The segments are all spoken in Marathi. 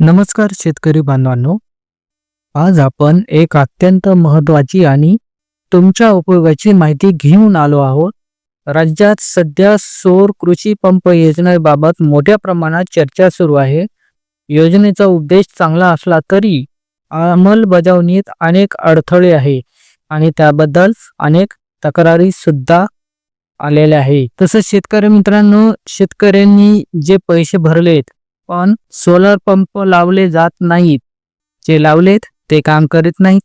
नमस्कार शेतकरी बांधवांनो, आज आपण एक अत्यंत महत्त्वाची आणि तुमच्या उपयोगाची माहिती घेऊन आलो आहोत. राज्यात सध्या सौर कृषी पंप योजनेबाबत मोठ्या प्रमाणात चर्चा सुरू आहे. योजनेचा उद्देश चांगला असला तरी अंमलबजावणीत अनेक अडथळे आहे आणि त्याबद्दल अनेक तक्रारी सुद्धा आलेल्या आहे. तसंच शेतकरी मित्रांनो, शेतकऱ्यांनी जे पैसे भरलेत पण सोलर पंप लावले जात नाहीत. जे लावलेत ते काम करीत नाहीत.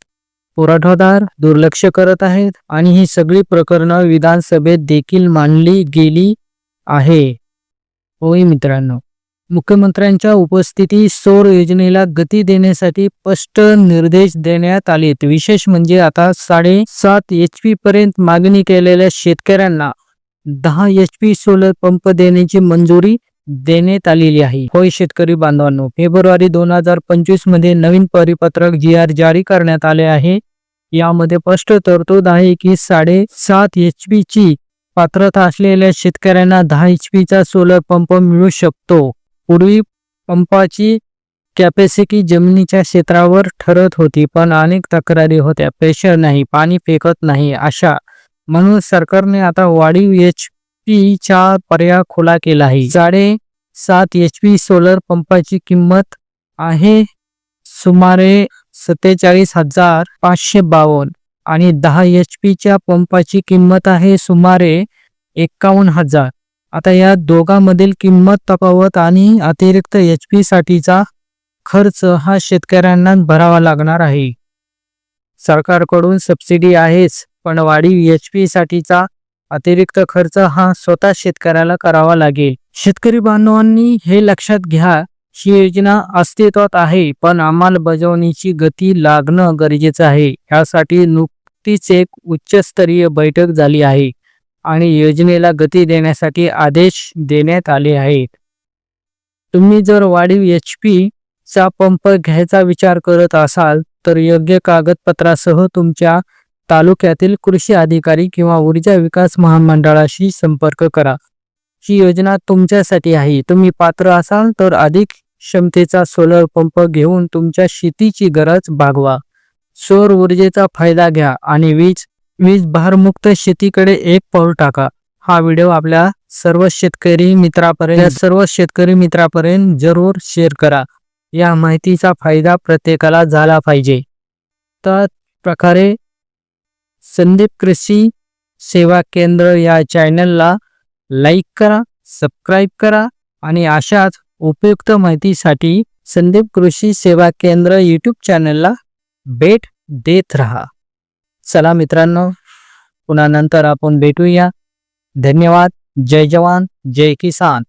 पुरवठादार दुर्लक्ष करत आहेत आणि ही सगळी प्रकरणं विधानसभेत देखील मांडली गेली आहे. होय मित्रांनो, मुख्यमंत्र्यांच्या उपस्थितीत सौर योजनेला गती देण्यासाठी स्पष्ट निर्देश देण्यात आलेत. विशेष म्हणजे आता 7.5 HP पर्यंत मागणी केलेल्या शेतकऱ्यांना 10 HP सोलर पंप देण्याची मंजुरी देण्यात आलेली आहे. होय शेतकरी बांधवांनो, फेब्रुवारी 2025 मध्ये नवीन परिपत्रक GR जारी करण्यात आले आहे. यामध्ये स्पष्ट तरतूद आहे की 7.5 HP ची पात्रता असलेल्या शेतकऱ्यांना 10 HP चा सोलर पंप मिळू शकतो. पूर्वी पंपाची कॅपॅसिटी जमिनीच्या क्षेत्रावर ठरत होती, पण अनेक तक्रारी होत्या. प्रेशर नाही, पाणी फेकत नाही अशा. म्हणून सरकारने आता वाढीव HP चा पर्याय खुला केला आहे. 7.5 HP सोलर पंपाची किंमत आहे सुमारे 47,552 आणि 10 HP च्या पंपाची किंमत आहे सुमारे 51,000. आता या दोघांमधील किंमत तफावत आणि अतिरिक्त HP साठीचा खर्च हा शेतकऱ्यांना भरावा लागणार आहे. सरकारकडून सबसिडी आहेच, पण वाढीव HP साठीचा अतिरिक्त खर्च हा स्वतः शेतकऱ्याला करावा लागेल. शेतकरी बांधवांनी हे लक्षात घ्या, ही योजना अस्तित्वात आहे, पण अंमलबजावणीची गती लागणं गरजेचं आहे. यासाठी नुकतीच एक उच्चस्तरीय बैठक झाली आहे आणि योजनेला गती देण्यासाठी आदेश देण्यात आले आहेत. तुम्ही जर वाढीव HP चा पंप घ्यायचा विचार करत असाल तर योग्य कागदपत्रासह तुमच्या तालुक्यातील कृषी अधिकारी किंवा ऊर्जा विकास महामंडळाशी संपर्क करा. ही योजना तुमच्यासाठी आहे. तुम्ही पात्र असाल तर अधिक क्षमतेचा सोलर पंप घेऊन तुमच्या शेतीची गरज भागवा. सौर ऊर्जेचा फायदा घ्या आणि वीज भारमुक्त शेतीकडे एक पाऊल टाका. हा व्हिडिओ आपल्या सर्व शेतकरी मित्रापर्यंत जरूर शेअर करा. या माहितीचा फायदा प्रत्येकाला झाला पाहिजे. तर प्रकारे संदीप कृषी सेवा केंद्र या चॅनलला लाईक करा, सबस्क्राईब करा आणि अशाच उपयुक्त माहितीसाठी संदीप कृषी सेवा केंद्र यूट्यूब चॅनलला भेट देत राहा. चला मित्रांनो, पुन्हा नंतर आपण भेटूया. धन्यवाद. जय जवान, जय किसान.